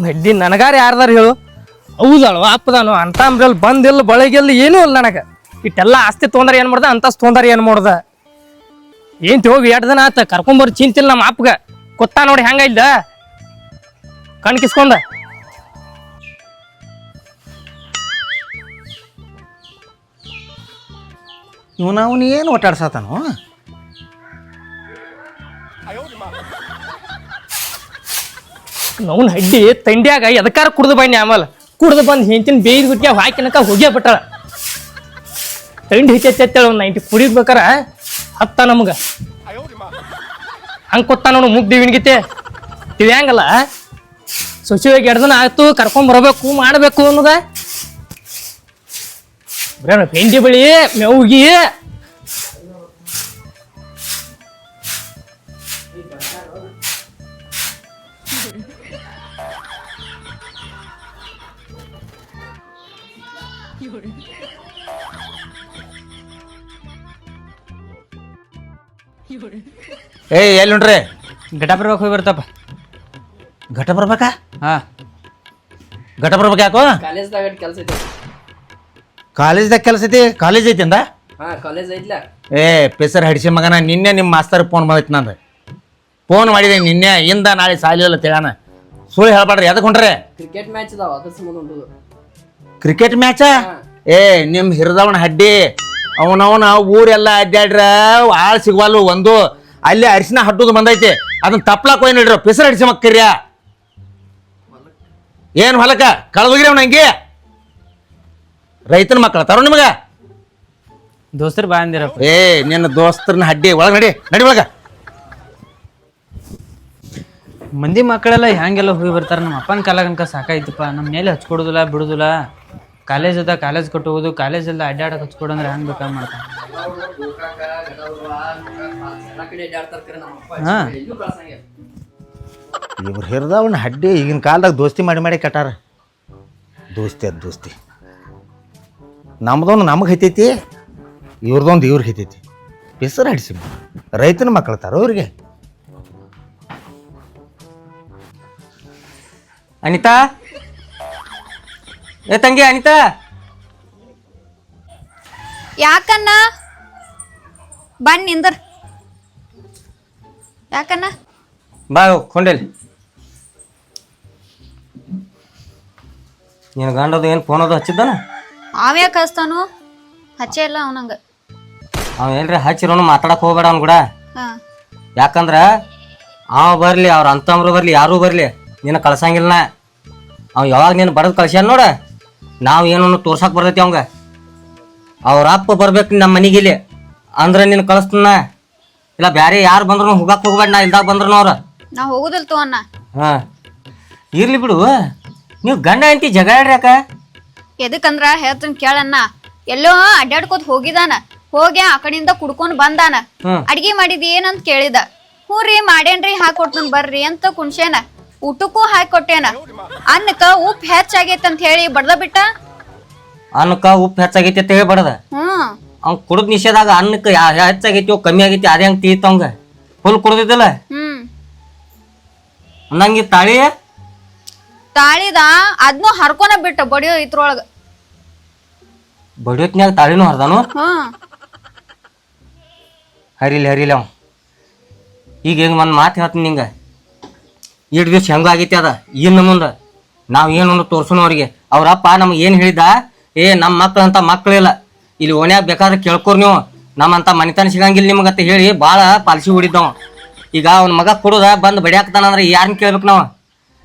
ಹೆಡ್ಡಿ ನನಗಾರ ಯಾರ್ದಾರ ಹೇಳು ಹೌದಲ್ವ ಅಪ್ಪದಾನು ಅಂತಾಮ್ರಲ್ಲಿ ಬಂದಿಲ್ಲ ಬಳಗಿಲ್ಲ ಏನೂ ಇಲ್ಲ ನನಗೆ ಇಟ್ಟೆಲ್ಲ ಆಸ್ತಿ ತೊಗೊಂಡ್ರೆ ಏನು ಮಾಡ್ದ ಅಂತಸ್ ತೊಗೊಂಡ್ರೆ ಏನು ಮಾಡ್ದ ಏನ್ ಹೋಗಿ 2 ದಿನ ಆತ ಕರ್ಕೊಂಬರ್ ಚಿಂತಿಲ್ಲ ನಮ್ಮ ಅಪ್ಪಗ ಕೊತ್ತ ನೋಡಿ ಹೆಂಗ ಇಲ್ದ ಕಣ್ಕಿಸ್ಕೊಂಡ ಅವನು ಏನು ಒಟ್ಟಾಡ್ಸತಾನು ಅವ್ನ ಹಡ್ಡಿ ತಂಡ್ಯಾಗ ಎದಕಾರ ಕುಡ್ದು ಬನ್ನಿ ಆಮೇಲೆ ಕುಡ್ದು ಬಂದು ಹೆಂಚಿನ ಬೇಯ್ದು ಬಿಟ್ಟಿ ಹಾಕಿನಕ ಹೋಗ್ಯೇ ಬಿಟ್ಟಾಳ ತಂಡಿ ಹೆಚ್ಚೆತ್ತೇಳ ಒಂದು 90 ಕುಡಿಬೇಕಾರ ಹತ್ತ ನಮ್ಗ ಹಂಗೆ ಕೊತ್ತ ನೋಡು ಮುಗ್ದಿ ವಿಣ್ಗಿತೆ ತಿಳ್ಯಾಂಗಲ್ಲ ಸೊಸಿವಾಗಿ 2 ದಿನ ಆಯ್ತು ಕರ್ಕೊಂಬರ್ಬೇಕು ಮಾಡಬೇಕು ಅನ್ನೋದ ಬರೀ ಪೆಂಡಿ ಬಳಿ ಮೇವುಗಿ ಎಲ್ಲಿ ಉಂಟ್ರಿ ಘಟ ಬರ್ಬೇಕು ಹೋಗಿ ಬರ್ತಪ್ಪ ಘಟ ಬರ್ಬೇಕಾ ಹಾ ಘಟ ಬರ್ಬೇಕು ಯಾಕೋ ಕಾಲೇಜ್ದಾಗ ಕೆಲಸ ಐತಿ ಕಾಲೇಜ್ದಾಗ ಕೆಲಸ ಐತಿ ಕಾಲೇಜ್ ಐತಿ ಅಂದ ಕಾಲೇಜ್ ಐತ್ಲ ಪೆಸರ್ ಹಡಿಸಿ ಮಗನ ನಿನ್ನೆ ನಿಮ್ಮ ಮಾಸ್ತರ್ ಫೋನ್ ಬಂದೈತಿ ನಂದು ಫೋನ್ ಮಾಡಿದೆ ನಿನ್ನೆ ಇಂದ ನಾಳೆ ಸಾಲಿಲ್ಲ ತಿಳಾನ ಸುಳ್ಳು ಹೇಳ್ಬಾಡ್ರಿ ಎದಕ್ಕೆ ಹೊಂಟ್ರೆ ಕ್ರಿಕೆಟ್ ಮ್ಯಾಚ್ ಇದಾವ ಅದ್ರ ಸಂಬಂಧ ಹೊಂಟದು ಕ್ರಿಕೆಟ್ ಮ್ಯಾಚ ನಿಮ್ಮ ಹಿರಿದವನ ಹಡ್ಡಿ ಅವನವನ ಊರೆಲ್ಲ ಅಡ್ಡಾಡ್ರ ಆಳ್ ಸಿಗ್ವಲ್ಲು ಒಂದು ಅಲ್ಲಿ ಅರಿಶಿನ ಹಟ್ಟುದು ಬಂದೈತಿ ಅದನ್ನ ತಪ್ಲಾಕ್ ಹೋಗಿ ನೋಡ್ರಿ ಪೆಸರ್ ಹಡಿಸಿ ಮಕ್ಕರ್ಯ ಏನು ಹೊಲಕ್ಕ ಕಳೆದೋಗಿರಿ ಅವ್ನ ಹಂಗೆ ರೈತನ ಮಕ್ಕಳ ತರೋ ನಿಮಗ ದೋಸ್ತರು ಬಾ ಅಂದಿರಪ್ಪ ನಿನ್ನ ದೋಸ್ತರನ್ನ ಹಡ್ಡಿ ಒಳಗೆ ನಡಿ ಒಳಗ ಮಂದಿ ಮಕ್ಕಳೆಲ್ಲ ಹ್ಯಾಂಗೆಲ್ಲ ಹೋಗಿ ಬರ್ತಾರೆ ನಮ್ಮ ಅಪ್ಪನ ಕಾಲಾಗನಕ ಸಾಕಾಯ್ತಪ್ಪ ನಮ್ಮ ಮೇಲೆ ಹಚ್ಕೊಡುದಿಲ್ಲ ಬಿಡುದಿಲ್ಲ ಕಾಲೇಜ್ ಅದ ಕಾಲೇಜ್ ಕೊಟ್ಟು ಹೋಗೋದು ಕಾಲೇಜ್ ಎಲ್ಲ ಅಡ್ಡಾಡಕ್ಕೆ ಹಚ್ಕೊಡು ಅಂದ್ರೆ ಹಂಗೆ ಬೇಕಾ ಮಾಡ್ತಾರೆ ಹಾಂ ಇವ್ರು ಹಿರಿದವನ ಹಡ್ಡಿ ಈಗಿನ ಕಾಲದಾಗ ದೋಸ್ತಿ ಮಾಡಿ ಕಟ್ಟಾರ ದೋಸ್ತಿ ಅದು ದೋಸ್ತಿ ನಮ್ದೊಂದು ನಮಗೆ ಹೈತೈತಿ ಇವ್ರದೊಂದು ಇವ್ರಿಗೆ ಹೈತೈತಿ ಹೆಸರು ಹಡಿಸಿ ರೈತನ ಮಕ್ಕಳು ತಾರ ಅವ್ರಿಗೆ ಅನಿತಾ ಏ ತಂಗಿ ಅನಿತಾ ಯಾಕನ್ನ ಬನ್ನಿ ನಿಂದರ್ ಯಾಕನ್ನ ಬಾ ಕೊಂಡೇಲಿ ನೀನು ಗಂಡದು ಏನು ಫೋನ್ ಅದು ಹಚ್ಚಿದ್ದಾನ ಅವ್ಯಾಕೆ ಹಚ್ತಾನು ಹಚ್ಚೇ ಇಲ್ಲ ಅವನಂಗ ಅವ ಏನ್ರಿ ಹಚ್ಚಿರೋನು ಮಾತಾಡಕ್ಕೆ ಹೋಗ್ಬೇಡ ಅವ್ನು ಕೂಡ ಹಾ ಯಾಕಂದ್ರ ಅವ ಬರಲಿ ಅವ್ರ ಅಂತಮ್ರು ಬರಲಿ ಯಾರೂ ಬರಲಿ ನಿನ್ನ ಕಳ್ಸಂಗಿಲ್ಲ ಅವ ಯಾವಾಗ ನೀನು ಬಡದು ಕಳ್ಸ್ಯಾನ ನೋಡ ನಾವು ಏನನ್ನು ತೋರ್ಸಕ್ಕೆ ಬರ್ತೈತಿ ಅವಂಗ ಅವ್ರ ಅಪ್ಪ ಬರ್ಬೇಕು ನಮ್ಮ ಮನೆಗಿಲ್ಲಿ ಅಂದ್ರೆ ನೀನು ಕಳಿಸ್ತಾನ ಇಲ್ಲ ಬೇರೆ ಯಾರು ಬಂದ್ರು ಹೋಗಕ್ಕೆ ಹೋಗ್ಬೇಡ ನಾ ಇಲ್ದಾಗ ಬಂದ್ರು ಅವ್ರ ನಾ ಹೋಗುದಿಲ್ಲ ತೋ ಅಣ್ಣ ಹಾಂ ಇರ್ಲಿ ಬಿಡು ನೀವು ಗಂಡ ಅಂತಿ ಜಗಾಡ್ರಿ ಯಾಕ ಎದಕ್ಕಂದ್ರ ಹೇಳ್ತೀನಿ ಕೇಳಣ್ಣ ಎಲ್ಲೋ ಅಡ್ಡಾಡ್ಕೋತ ಹೋಗಿದಾನ ಹೋಗಿ ಆ ಕಡೆಯಿಂದ ಕುಡ್ಕೊಂಡ್ ಬಂದಾನ ಅಡ್ಗಿ ಮಾಡಿದ್ ಏನಂತ ಕೇಳಿದ ಹ್ಞೂ ರೀ ಮಾಡೇನ್ರಿ ಹಾಕೊಡ್ತನ್ ಬರ್ರಿ ಅಂತ ಕುಣ್ಸೇನ ಊಟಕ್ಕೂ ಹಾಕೊಟ್ಟೇನ ಅನ್ನಕ್ಕ ಉಪ್ಪು ಹೆಚ್ಚಾಗೈತೆ ಅಂತ ಹೇಳಿ ಬಡ್ದ ಬಿಟ್ಟ ಅನ್ನಕ್ಕ ಉಪ್ಪು ಹೆಚ್ಚಾಗೈತಿ ಅಂತ ಹೇಳಿ ಬಡದ ಅವ್ನು ಕುಡಿದ್ ನಿಷೇಧಾಗ ಅನ್ನಕ್ಕೆ ಹೆಚ್ಚಾಗೈತಿ ಕಮ್ಮಿ ಆಗೈತಿ ಅದೇ ಹಂಗೆ ತೀತ ಅವಂಗ ಫುಲ್ ಕುಡ್ದಿದ್ದಲ್ಲ ನಂಗೆ ತಾಳಿ ತಾಳಿದ ಅದ್ನು ಹರ್ಕೊನ ಬಿಟ್ಟ ಬಡಿಯೋ ಇದ್ರೊಳಗ ಬಡಿಯೋತ್ನ್ಯಾಗ ತಾಳಿನೂ ಹರ್ದಾನು ಹರಿಲಿ ಅವ ಈಗ ಹೆಂಗೆ ಒಂದು ಮಾತು ಹೇಳ್ತೀನಿ ನಿಂಗೆ ಇಷ್ಟು ದಿವ್ಸ ಹೆಂಗ ಆಗೈತಿ ಅದ ಇನ್ನು ಮುಂದೆ ನಾವು ಏನನ್ನು ತೋರ್ಸೋಣ ಅವ್ರಿಗೆ ಅವ್ರಪ್ಪ ನಮ್ಗೆ ಏನು ಹೇಳಿದ ನಮ್ಮ ಮಕ್ಳಂತ ಮಕ್ಳಿಲ್ಲ ಇಲ್ಲಿ ಓಣ್ಯಾಗ ಬೇಕಾದ್ರೆ ಕೇಳ್ಕೊರ್ ನೀವು ನಮ್ಮಂತ ಮನಿತನ ಸಿಗಂಗಿಲ್ಲ ನಿಮಗಂತ ಹೇಳಿ ಭಾಳ ಪಾಲಿಸಿ ಹೊಡಿದ್ದವ ಈಗ ಅವ್ನ ಮಗ ಕೊಡುದ ಬಂದು ಬಡಿಯಾಕ್ತಾನಂದ್ರೆ ಯಾರನ್ನ ಕೇಳ್ಬೇಕು ನಾವು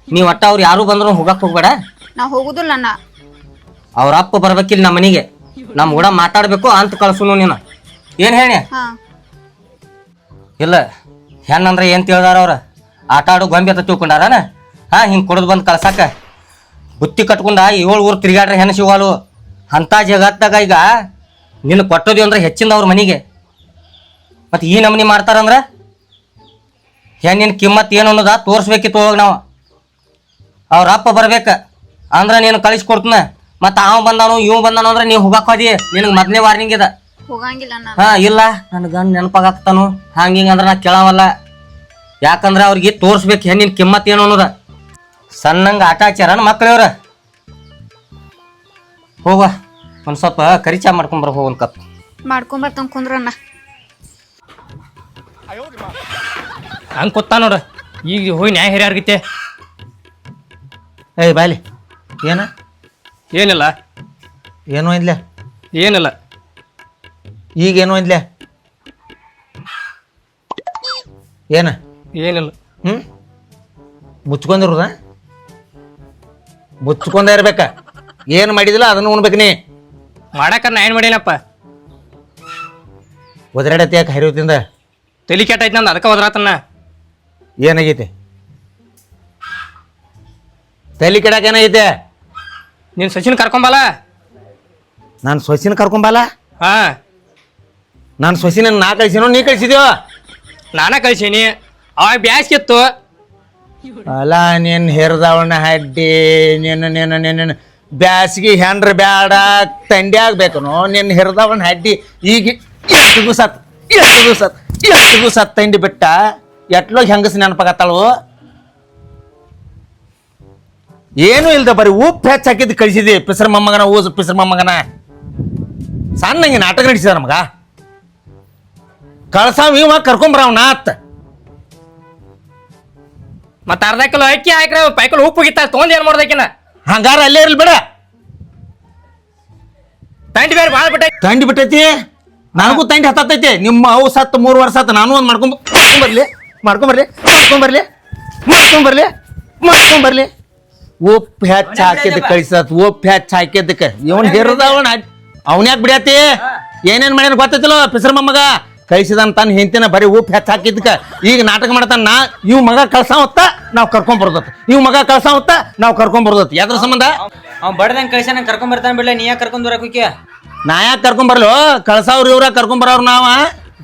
ನೀವು ಒಟ್ಟ ಅವ್ರು ಯಾರು ಬಂದ್ರು ಹೋಗಕ್ಕೆ ಹೋಗ್ಬೇಡ ನಾ ಹೋಗುದಿಲ್ಲ ಅಣ್ಣ ಅವ್ರಪ್ಪ ಬರ್ಬೇಕಿಲ್ಲ ನಮ್ಮ ಮನೆಗೆ ನಮ್ಮ ಕೂಡ ಮಾತಾಡ್ಬೇಕು ಅಂತ ಕಳ್ಸುನು ನೀನು ಏನು ಹೇಳಿ ಇಲ್ಲ ಹೆಣ್ಣಂದ್ರೆ ಏನು ತಿಳ್ದಾರ ಅವ್ರ ಆಟ ಆಡೋ ಗೊಂಬೆ ಅಂತ ತಿಳ್ಕೊಂಡಾರನ ಹಿಂಗೆ ಕೊಡೋದು ಬಂದು ಕಳ್ಸಾಕ ಬುತ್ತಿ ಕಟ್ಕೊಂಡ 7 ಊರು ತಿರುಗಾಡ್ರೆ ಹೆಣ್ಣು ಸಿಗವಾಲು ಅಂಥ ಜಗತ್ತಾಗ ಈಗ ನಿನ್ನ ಕೊಟ್ಟೋದಿ ಅಂದ್ರೆ ಹೆಚ್ಚಿಂದ ಅವ್ರ ಮನೆಗೆ ಮತ್ತು ಈ ನಮೂನಿ ಮಾಡ್ತಾರಂದ್ರೆ ಹೆಣ್ಣಿನ ಕಿಮ್ಮತ್ತು ಏನು ಅನ್ನೋದ ತೋರಿಸ್ಬೇಕಿತ್ತು ಹೋಗಿ ನಾವು ಅವ್ರ ಅಪ್ಪ ಬರ್ಬೇಕು ಅಂದ್ರೆ ನೀನು ಕಳಿಸ್ಕೊಡ್ತೀನ ಮತ್ತು ಅವ ಬಂದಾನು ಇವ್ ಬಂದಾನು ಅಂದ್ರೆ ನೀವು ಹೋಗಕ್ಕೆ ಹೋದಿ ನಿನಗೆ ಮೊದಲೇ ವಾರ್ನಿಂಗ್ ಇದೆ ಇಲ್ಲ ನನ್ನ ಗಂಡ ನೆನಪಾಗ್ತಾನು ಹಂಗೆ ಹಿಂಗೆ ಅಂದ್ರೆ ನಾ ಕೇಳವಲ್ಲ ಯಾಕಂದ್ರೆ ಅವ್ರಿಗೆ ತೋರಿಸ್ಬೇಕು ಹೆಣ್ಣಿನ ಕಿಮ್ಮತ್ತು ಏನು ಅನ್ನೋದ ಸಣ್ಣಂಗ ಆಟ ಹಚ್ಚಾರ ಮಕ್ಳವ್ರ ಹೋಗ ಒಂದ್ ಸ್ವಲ್ಪ ಕರಿ ಚಾ ಮಾಡ್ಕೊಂಬರ ಹೋಗ ಒಂದ್ ಕಪ್ ಮಾಡ್ಕೊಂಬರ್ತಾನ ಕುಂದ್ರಣ್ಣ. ಹಂಗೆ ಕೊತ್ತಾ ನೋಡು ಈಗ ಹೋಗಿ ನ್ಯಾಯ ಹಿರಿಯಾರ್ಗೈತೆ. ಏಯ್ ಬಾಯ್ಲಿ ಏನ ಏನಿಲ್ಲ ಏನೋ ಇದ್ಲೆ ಏನಿಲ್ಲ ಈಗೇನೋ ಇದ್ಲೆ ಏನ ಏನಿಲ್ಲ. ಮುಚ್ಕೊಂಡಿರೋದ ಮುಚ್ಕೊಂಡ ಇರ್ಬೇಕ. ಏನು ಮಾಡಿದಿಲ್ಲ ಅದನ್ನು ಉಣ್ಬೇಕು ನೀ. ಮಾಡಾಕ ನಾ ಏನು ಮಾಡೀನಪ್ಪ. ಒದರಾಡತಿ ಯಾಕೆ ಹರಿವತ್ತಿಂದ ತಲೆ ಕೆಟ್ಟೈತೆ ನಂದು ಅದಕ್ಕೆ ಹೋದ್ರಾತನ್ನ. ಏನಾಗೈತೆ ತಲೆ ಕೆಡಾಕ ಏನಾಗೈತೆ? ನೀನು ಸಚಿನ್ ಕರ್ಕೊಂಬಲ್ಲ. ನಾನು ಸೊಸಿನ ಕರ್ಕೊಂಬಲ್ಲ. ಹಾಂ ನಾನು ಸೊಸಿನ ನಾ ಕಳ್ಸಿನೋ ನೀ ಕಳ್ಸಿದ್ಯೋ? ನಾನೇ ಕಳ್ಸೀನಿ. ಅವಾಗ ಬ್ಯಾಸ್ಗಿತ್ತು. ಅಲ್ಲ ನೀನು ಹೆರ್ದವಣ್ಣ ಹಡ್ಡಿ ನೀನು ನೀನು ನೀನು ಬ್ಯಾಸ್ಗಿ ಹೆಂಡ್ರ ಬ್ಯಾಡ ತಂಡಿ ಆಗ್ಬೇಕನು ನಿನ್ನ ಹೆರ್ದವಣ್ಣ ಹಡ್ಡಿ. ಈಗ ಎಷ್ಟು ದಿವಸ ತಂಡಿ ಬಿಟ್ಟ ಎಟ್ಲೋ ಹೆಂಗಸ್ ನೆನಪಾಗತ್ತಾಳು. ಏನೂ ಇಲ್ದ ಬರೀ ಉಪ್ಪು ಹೆಚ್ಚು ಹಾಕಿದ್ದು ಕಳಿಸಿದಿ. ಪಿಸ್ರ ಮೊಮ್ಮಗನ ಊಸು ಪಿಸ್ರ ಮೊಮ್ಮಗನ ಸಣ್ಣಂಗೆ ನಾಟಕ ನಡಿಸಿದ ನಮಗ. ಕಳ್ಸಾವ ಇವ ಕರ್ಕೊಂಬರವನ ಅತ್ತ. ಮತ್ತೆ ಅರ್ಧ ಕಿಲೋ ಅಕ್ಕಿ ಹಾಕ್ರ ಪೈಕಲ್ ಉಪ್ಪು ಹೋಗಿತ್ತ ತೊಗೊಂಡು ಏನು ಮಾಡ್ದಕಿನ. ಹಂಗಾರ ಅಲ್ಲೇ ಇರ್ಲಿ ಬೇಡ. ತಂಡಿ ಬೇರೆ ಭಾಳ ಬಿಟ್ಟ. ತಂಡಿ ಬಿಟ್ಟೈತಿ ನನಗೂ ತಂಡಿ ಹತ್ತೈತಿ. ನಿಮ್ಮ ಅವು ಸತ್ತು 3 ವರ್ಷ ಆತ. ನಾನು ಒಂದು ಮಾಡ್ಕೊಂಬರ್ಲಿ. ಉಪ್ಪು ಹೆಚ್ಚು ಹಾಕಿದ್ದು ಕಳಿಸತ್. ಉಪ್ಪು ಹೆಚ್ಚು ಹಾಕಿದ್ದಕ್ಕೆ ಇವನ್ ಹೇರದವಣ ಅವನ್ಯಾಕೆ ಬಿಡ್ಯಾತಿ? ಏನೇನ್ ಮಾಡ್ಯಾನ ಗೊತ್ತೈತಿಲ್ಲ ಪಿಸ್ರ ಮೊಮ್ಮಗ. ಕಳಿಸಿದಾನ ತಾನು ಹೆಂತಿನ ಬರೀ ಉಪ್ಪು ಹೆಚ್ಚು ಹಾಕಿದ್ದಕ್ಕೆ ಈಗ ನಾಟಕ ಮಾಡ್ತಾನ. ಇವ್ ಮಗ ಕಳ್ಸಾವತ್ತ ನಾವು ಕರ್ಕೊಂಬರ್ದತ್. ಇವ್ ಮಗ ಕಳ್ಸಾವತ್ತ ನಾವು ಕರ್ಕೊಂಬರ್ದತ್. ಯಾದ್ರ ಸಂಬಂಧ? ಅವ್ ಬಡ್ದಂಗ್ ಕಳ್ಸ ಕರ್ಕೊಂಡ್ ಬರ್ತಾನ ಬಿಡ್ಲ. ನೀ ಯಾಕೆ ಕರ್ಕೊಂಡ್ ಬರಕ್ಕೆ? ನಾ ಯಾಕೆ ಕರ್ಕೊಂಬರ್ಲು? ಕಳ್ಸಾವ್ರ ಇವ್ರ ಕರ್ಕೊಂಬರವ್ರ ನಾವ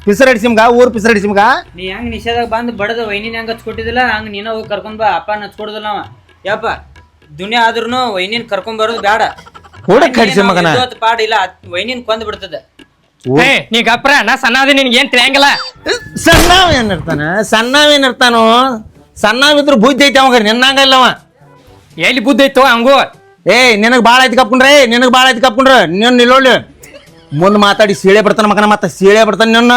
ಪಿಸರಡಿಸಿಮ್ಗ ಊರ್ ಪಿಸರಡಿಸಿಮ್ಗ. ನೀ ಹೆಂಗ್ ನಿಷೇಧಾಗ ಬಂದು ಬಡದ ವೈನಿನ ಹೆಂಗ್ ಹಚ್ಕೊಟ್ಟಿದಿಲ್ಲ ಹಂಗ ನೀನ ಹೋಗಿ ಕರ್ಕೊಂಡ್ ಬಾ. ಅಪ್ಪ ಹಚ್ಕೊಡುದಿಲ್ಲ ನಾವ. ಯಪ್ಪ ದುನಿಯಾ ಆದ್ರೂ ವೈನಿನ್ ಕರ್ಕೊಂಡ್ ಬರೋದು ಬೇಡ. ಕೂಡ ಕಡಿಸಿ ಮಗನ ಪಾಡ ಇಲ್ಲ ವೈನಿನ್ ಕೊಂದ್ ಬಿಡ್ತದ. ನೀ ಗಪ್ರ ನಾ ಸಣ್ಣದ ನಿನ್ಗೆ ಏನ್ ತಿಳಿಯಂಗಿಲ್ಲ. ಸಣ್ಣವೇನಿರ್ತಾನೋ ಸಣ್ಣವಿದ್ರು ಬುದ್ಧಿ ಐತಿ ಅವಾಗ. ನಿನ್ನಂಗಲ್ಲವ ಎಲ್ಲಿ ಬುದ್ಧಿ ಐತೋ ಹಂಗು. ನಿನಗ್ ಬಾಳ ಐತಿ ಕಪ್ಕೊಂಡ್ರೆ ನೀನ್ ನಿಲ್ಲೋಳ್ಳಿ ಮುಂದ್ ಮಾತಾಡಿ ಸೀಳೆ ಬಿಡ್ತಾನ ಮಗನ. ಮತ್ತ ಸೀಳೆ ಬಿಡ್ತಾನ ನಿನ್ನ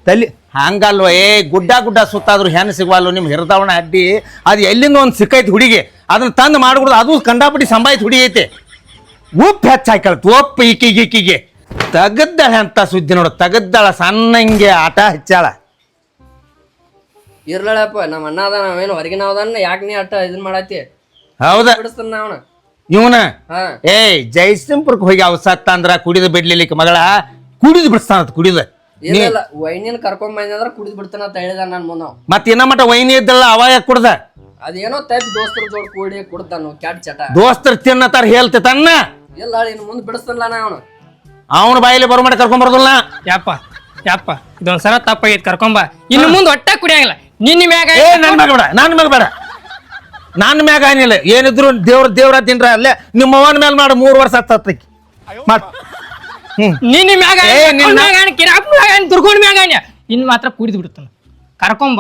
ತಲಿ ಹಂಗಲ್ವ. ಗುಡ್ಡ ಸುತ್ತಾದ್ರು ಹೆಣ್ಣು ಸಿಗುವಲ್ವ ನಿಮ್ ಹಿರದವಣ ಅಡ್ಡಿ. ಅದು ಎಲ್ಲಿಂದ ಒಂದು ಸಿಕ್ಕೈತಿ ಹುಡುಗಿ ಅದನ್ನ ತಂದು ಮಾಡ್ಬಿಡುದು. ಅದು ಕಂಡಾಪಟ್ಟಿ ಸಂಬಾಯ್ತು ಹುಡುಗಿ ಐತಿ. ಉಪ್ಪು ಹೆಚ್ಚು ಹಾಕಲ್ತು. ಉಪ್ಪು ಈಕಿಗೆ ತಗದ್ದಾಳೆ ಅಂತ ಸುದ್ದಿ ನೋಡು. ತಗದ್ದಾಳ ಸಣ್ಣಂಗೆ ಆಟ ಹಚ್ಚಾಳ. ಇರ್ಲಳಪ್ಪ ನಮ್ಮ ಅಣ್ಣ ಅದ ನಾವೇನು ಹೊರಗಿನ ಅವದನ್ನ ಯಾಕೆ ನೀ ಅಟ್ಟ ಇದನ್ ಮಾಡತ್ತಿ? ಹೌದಾ ಬಿಡಿಸ್ತಾನ ಅವನ ಇವನ ಹಾ ಜೈಸಿಂಪುರಕ್ಕೆ ಹೋಗಿ ಅವ್ ಸತ್ತ ಅಂದ್ರ ಕುಡಿದು ಬಿಡ್ಲಿಕ್ಕೆ ಮಗಳ ಕುಡಿದು ಬಿಡಿಸ್ತಾನ. ಕುಡಿದ ಇಲ್ಲ ವೈನಿನ ಕರ್ಕೊಂಡ್ ಬಂದ್ರ ಕುಡಿದ್ ಬಿಡ್ತಾನ ಅಂತ ಹೇಳಿದ ನನ್ ಮುಂದ. ಮತ್ ಇನ್ನ ಮಟ ವೈನಿ ಇದ್ದಲ್ಲ ಅವಾಗ ಕುಡ್ದ. ಅದೇನೋ ತಪ್ಪಿ ದೋಸ್ತರ ಜೋಡ್ ಕೂಡಿ ಕುಡ್ತಾನು ಕ್ಯಾಟ್ ಚಟ. ದೋಸ್ತರ್ ತಿನ್ನತಾರ ಹೇಳ್ತಿ ತನ್ನ. ಇಲ್ಲ ಇನ್ನು ಮುಂದ್ ಬಿಡಿಸ್ತಾನಲ್ಲ ನಾ ಅವನು. ಅವನ ಬಾಯಿಲಿ ಬರೋ ಮಟ ಕರ್ಕೊಂಡ್ ಬರೋದಿಲ್ಲ. ಯಪ್ಪ ಇದೊಂದ್ಸಲ ತಪ್ಪಾಗೈತಿ ಕರ್ಕೊಂಬ. ಇನ್ನು ಮುಂದೆ ಒಟ್ಟ ಕುಡಿಯಂಗಿಲ್ಲ. ನಿನ್ನ ಮ್ಯಾಗ ನನ್ನ ಮ್ಯಾಗ ಏನಿಲ್ಲ. ಏನಿದ್ರು ದೇವ್ರ ತಿನ್ರ ಅಲ್ಲೇ ನಿಮ್ಮ ಅವನ ಮೇಲೆ ಮಾಡು. 3 ವರ್ಷ ಹತ್ತಕ್ಕೆ ಮಾಡ್. ನಿನ್ನ ಮ್ಯಾಗ ದುರ್ಗೊಂಡ್ ಮ್ಯಾಗ ಇನ್ ಮಾತ್ರ ಕುಡಿದು ಬಿಡ್ತಾನ. ಕರ್ಕೊಂಬ.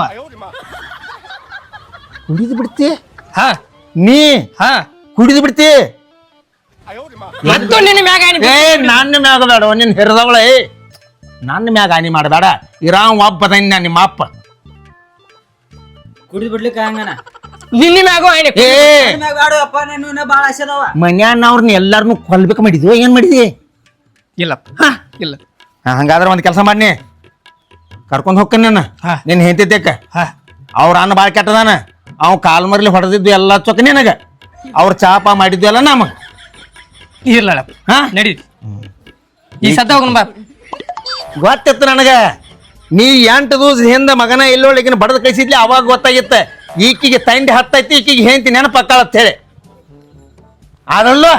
ಕುಡಿದು ಬಿಡ್ತಿ? ಹಾ ನೀ ಹಾ ಕುಡಿದು ಬಿಡ್ತಿ? ಮತ್ತು ನಿನ್ನ ಮ್ಯಾಗ ನನ್ನ ಮ್ಯಾಗ ಬೇಡ. ನಿನ್ ಹೆರದವಳ ನನ್ನ ಮ್ಯಾಗ ಹಾನಿ ಮಾಡಬೇಡ. ಇರಾವ್ ಒಬ್ಬ ನಿಮ್ಮ ಅಪ್ಪ ಕುಡಿದ್ ಬಿಡ್ಲಿಕ್ಕೆ ಹಂಗನ ನಿನ್ನ ಮ್ಯಾಗ ಅಪ್ಪ ನೀನು ಬಾಳ ಆಸೆದವ. ಮನ್ಯಾನವ್ರನ್ನ ಎಲ್ಲಾರನು ಕೊಲ್ಬೇಕು ಮಾಡಿದ್ವಿ. ಏನ್ ಮಾಡಿದ್ವಿ? ಇಲ್ಲಪ್ಪ ಇಲ್ಲ. ಹಂಗಾದ್ರೆ ಒಂದ್ ಕೆಲಸ ಮಾಡಿ ಕರ್ಕೊಂಡ್ ಹೋಗ್ತಾನೆ ನನ್ನ ನಿನ್ ಹೆಂತಿದ್ದಕ್ಕ. ಅವ್ರ ಅನ್ನ ಬಾಳ್ ಕೆಟ್ಟದಾನ. ಅವ್ ಕಾಲ್ ಮರ್ಲಿ ಹೊಡೆದಿದ್ದು ಎಲ್ಲ ಚೊಕ್ಕ ನಿನಗ. ಅವ್ರ ಚಾಪ ಮಾಡಿದ್ವಿ ಎಲ್ಲ ನಮಗ. ಇರ್ಲಪ್ಪ ನಡಿ ಈ ಸದ್ದ ಹೋಗೋಣ ಬಾ. ಗೊತ್ತಿತ್ತು ನನಗ. ನೀ 8 ದಿವಸ ಹಿಂದ ಮಗನ ಎಲ್ಲೊಳಗಿನ ಬಡದ್ ಕಳಿಸಿದ್ಲಿ ಅವಾಗ ಗೊತ್ತಾಗಿತ್ತ. ಈಕಿಗೆ ತಂಡಿ ಹತ್ತೈತಿ ಈಕಿಗೆ ಹೆಂತಿ ನೆನಪಾಗ್ತಾಳ ಅಂತ ಹೇಳಿ. ಆದಳು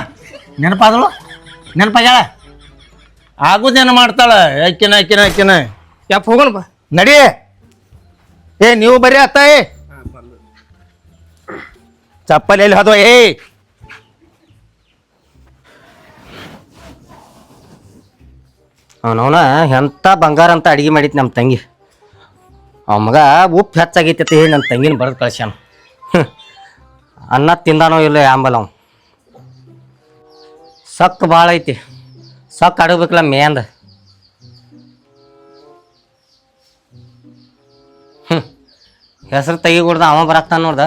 ನೆನಪಾಗ್ಯಾಳ. ಆಗುದೇನು ಮಾಡ್ತಾಳ ಆಕಿನ. ಯಪ್ಪ ಹೋಗೋಣ ಬಾ ನಡಿ. ನೀವು ಬರ್ರಿ ಅತ್ತ. ಚಪ್ಪಲಿ ಎಲ್ಲಿ ಹೋದವ? ಅವನವನ ಎಂಥ ಬಂಗಾರ ಅಂತ ಅಡಿಗೆ ಮಾಡಿತ್ತು ನಮ್ಮ ತಂಗಿ. ಅವ ಮಗ ಉಪ್ಪು ಹೆಚ್ಚಾಗೈತಿ ಅಂತ ಹೇಳಿ ನನ್ನ ತಂಗಿನ ಬರೆದು ಕಳ್ಸ್ಯಾನ. ಅನ್ನ ತಿಂದಾನೋ ಇಲ್ಲ ಆಂಬಲ್ ಅವ್ ಸಕ್ ಭಾಳ ಐತಿ ಸಕ್ ಅಡಬೇಕಲ್ಲ ಮೇಂದ ಹೆಸರು ತೆಗಿಕೊಡ್ದ ಅವ ಬರಾಕ್ತಾನ ನೋಡ್ದ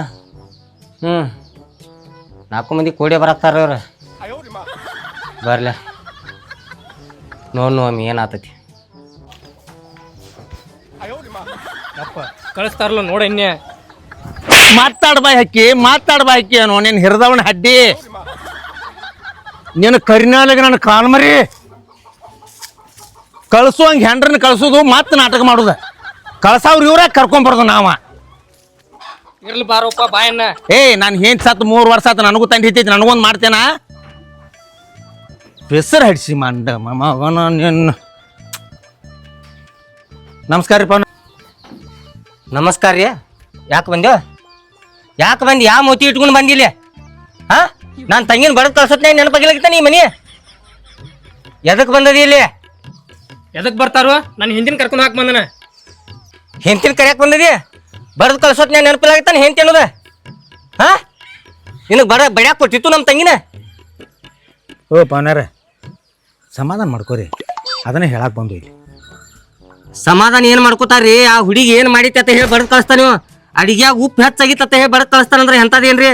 4 ಮಂದಿ ಕೋಡಿ ಬರಾಕ್ತಾರ ಇವ್ರ ಬರ್ಲ ನೋಡ್ ನೋಮ್ಮಿ ಏನಾತತಿ ಕಳಿಸ್ತಾರಲ್ಲ ನೋಡನ್ಯ ಮಾತಾಡ್ಬಾಯ್ ಹಾಕಿ ಅನ್ನೋ ನೀನ್ ಹಿರಿದವನ ಹಡ್ಡಿ ನೀನು ಕರಿನಾಲಿಗೆ ನನ್ನ ಕಾಲ್ಮರಿ ಕಳ್ಸುವಂಗ ಹೆಂಡ್ರನ್ನ ಕಳ್ಸೋದು ಮತ್ತೆ ನಾಟಕ ಮಾಡುದ ಕಳ್ಸಾವ್ರ ಇವ್ರ ಕರ್ಕೊಂಬರ್ದು ನಾವ ಇರ್ಲಿ ಬಾರಪ್ಪ ಬಾಯನ್ನ ನಾನು ಏನ್ ಸತ್ 3 ವರ್ಷ ಆತ ನನಗೂ ತಂಡಿ ಹಿತ್ತೈತಿ ನನಗೊಂದು ಮಾಡ್ತೇನ ಹೆಸರು ಹಡಿಸಿ ಮಂಡ ಮಗನ ನಿನ್ನ ನಮಸ್ಕಾರ ರೀ ನಮಸ್ಕಾರ ರೀ ಯಾಕೆ ಬಂದ್ಯೋ ಯಾಕೆ ಬಂದು ಯಾವ ಮೋತಿ ಇಟ್ಕೊಂಡು ಬಂದಿಲ್ಲ ಹಾ ನಾನು ತಂಗಿನ ಬಡದ್ ಕಳ್ಸತ್ನೇ ನೆನಪಾಗಿಲ್ಲ ನೀ ಮನಿ ಎದಕ್ಕೆ ಬಂದದಿ ಇಲ್ಲಿ ಎದಕ್ ಬರ್ತಾರೋ ನಾನು ಹಿಂದಿನ ಕರ್ಕೊಂಡು ಹಾಕಿ ಬಂದನ ಹೆಂತಿನ ಕರ್ಯಾಕ್ ಬಂದದಿ ಬಡದ್ ಕಳ್ಸತ್ನೇ ನೆನಪಿಲ್ಲಾಗಿತ್ತಾನೆ ಹೆಂತಿ ಅನ್ನೋದ ಹಾ ನಿನಗೆ ಬಡ್ಯಾಕ್ ಕೊಟ್ಟಿತ್ತು ನಮ್ಮ ತಂಗಿನ ಓ ಪವನಾರ ಸಮಾಧಾನ ಮಾಡ್ಕೋರಿ ಅದನ್ನೇ ಹೇಳಕ್ ಬಂದು ಇಲ್ಲಿ ಸಮಾಧಾನ ಏನು ಮಾಡ್ಕೋತಾರ್ರಿ ಆ ಹುಡುಗಿ ಏನು ಮಾಡಿತ್ತೆ ಅಂತ ಹೇಳಿ ಬಡದ್ ಕಳಿಸ್ತಾ ನೀವು ಅಡಿಗ್ಯಾಗ ಉಪ್ಪು ಹೆಚ್ಚಾಗಿತ್ತ ಹೇಳಿ ಬಡದ್ ಕಳಿಸ್ತಾನಂದ್ರೆ ಎಂಥದೇನ್ರಿ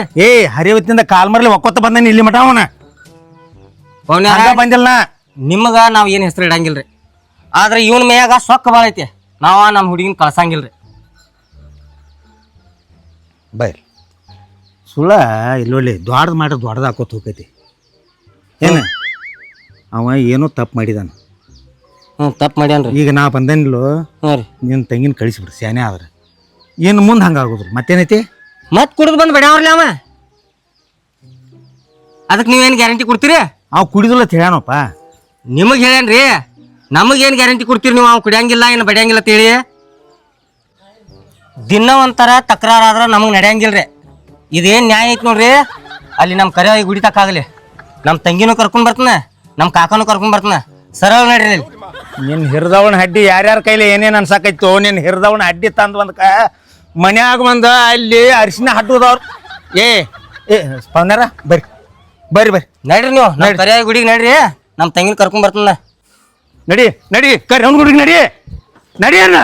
ಹರಿವತ್ತಿಂದ ಕಾಲ್ ಮರ್ಲಿ ಒಕ್ಕೊತ್ತ ಬಂದೇನಿ ಇಲ್ಲಿ ಮಟ ಅವನ ಬಂದಿಲ್ಲ ನಿಮಗ ನಾವು ಏನು ಹೆಸರು ಇಡಂಗಿಲ್ರಿ ಆದ್ರೆ ಇವನ್ ಮೇಯಾಗ ಸೊಕ್ಕ ಭಾಳ ಐತಿ ನಾವ ನಮ್ಮ ಹುಡುಗಿನ ಕಳ್ಸಂಗಿಲ್ರಿ ಬೈ ಸುಳ್ಳ ಇಲ್ಲೊಳ್ಳಿ ದೊಡ್ಡದು ಹಾಕೋತ ಹೋಗೈತಿ ಏನು ಅವ ಏನೋ ತಪ್ಪು ಮಾಡಿದಾನ ತಪ್ಪು ಮಾಡ್ಯಾನ್ರಿ ಈಗ ನಾ ಬಂದೇನಿಲ್ಲೋ ರೀ ನಿನ್ನ ತಂಗಿನ ಕಳಿಸ್ಬಿಡ್ರಿ ಸ್ಯಾನೆ ಆದ್ರೆ ಏನು ಮುಂದೆ ಹಂಗಾಗೋದ್ರಿ ಮತ್ತೇನೈತಿ ಮತ್ತೆ ಕುಡಿದು ಬಂದು ಬಡ್ಯಾವ್ರಲ್ಲ ಅವ ಅದಕ್ಕೆ ನೀವೇನು ಗ್ಯಾರಂಟಿ ಕೊಡ್ತೀರಿ ಅವ್ ಕುಡಿದಿಲ್ಲ ಹೇಳ್ಯಾನಪ್ಪ ನಿಮಗೆ ಹೇಳೇನ್ರಿ ನಮಗೇನು ಗ್ಯಾರಂಟಿ ಕೊಡ್ತೀರಿ ನೀವು ಅವ್ ಕುಡಿಯಂಗಿಲ್ಲ ಏನು ಬಡಿಯಂಗಿಲ್ಲ ತಿಳಿ ದಿನ ಒಂಥರ ತಕರಾರಾದ್ರೆ ನಮಗೆ ನಡೆಯಂಗಿಲ್ರಿ ಇದೇನು ನ್ಯಾಯ ಐತಿ ನೋಡ್ರಿ ಅಲ್ಲಿ ನಮ್ಮ ಕರೆ ಗುಡಿತಕ್ಕಾಗಲಿ ನಮ್ಮ ತಂಗಿನೂ ಕರ್ಕೊಂಡ್ ಬರ್ತಾನೆ ನಮ್ಮ ಕಾಕನೂ ಕರ್ಕೊಂಡ್ ಬರ್ತಾನೆ ಸರಳ ನಡ್ರಿ ಅಲ್ಲಿ ನಿನ್ನ ಹಿರಿದವನ ಹಡ್ಡಿ ಯಾರ್ಯಾರ ಕೈಲಿ ಏನೇನು ಅನ್ಸಾಕೈತು ನಿನ್ನ ಹಿರಿದವನ ಹಡ್ಡಿ ತಂದು ಬಂದಕ ಮನ್ಯಾಗ ಬಂದ ಅಲ್ಲಿ ಅರಿಶಿನ ಹಟ್ಟುದವ್ರು ಏ ಪವನಾರ ಬರ್ರಿ ನಡ್ರಿ ನೀವು ನಮ್ಮ ಕರೆ ಗುಡಿಗೆ ನಡ್ರಿ ನಮ್ಮ ತಂಗಿನ ಕರ್ಕೊಂಡ್ ಬರ್ತಾನೆ ನಡಿ ಕರಿ ಅವ್ನ ಗುಡಿಗೆ ನಡಿ ಅಣ್ಣ